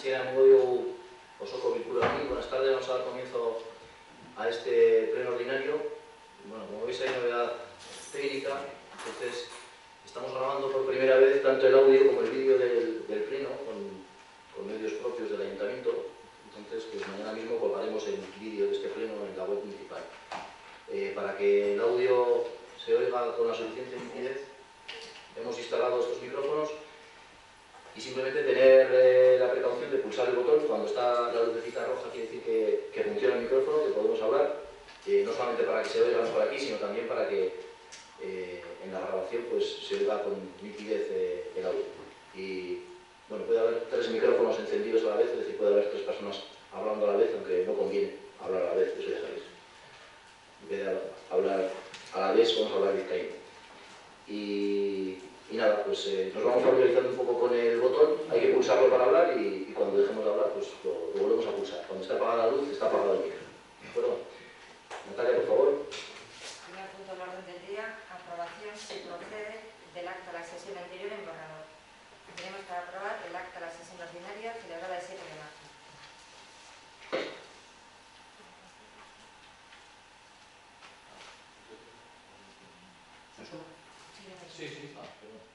Hasieran modu osoko bilkurari. Buenas tardes, vamos a dar comienzo a este pleno ordinario. Bueno, como veis hay novedad técnica, entonces estamos grabando por primera vez tanto el audio como el vídeo del pleno con medios propios del ayuntamiento. Entonces, pues mañana mismo colgaremos el vídeo de este pleno en la web municipal. Para que el audio se oiga con la suficiente nitidez, hemos instalado estos micrófonos y simplemente tener la precaución de pulsar el botón. Cuando está la lucecita roja quiere decir que funciona el micrófono, que podemos hablar, no solamente para que se oiga por aquí, sino también para que en la grabación pues, se oiga con nitidez el audio. Y bueno, puede haber 3 micrófonos encendidos a la vez, es decir, puede haber 3 personas hablando a la vez, aunque no conviene hablar a la vez, eso ya sabéis. En vez de hablar a la vez, vamos a hablar vizcaíno. Y nada, pues nos vamos familiarizando un poco con el botón. Hay que pulsarlo para hablar y cuando dejemos de hablar, pues lo volvemos a pulsar. Cuando está apagada la luz, está apagado el micro. ¿De acuerdo? Natalia, por favor. Primer punto del orden del día, aprobación, si procede, del acta de la sesión anterior en borrador. Tenemos para aprobar el acta de la sesión ordinaria celebrada el 7 de marzo. Sí. Ah, perdón.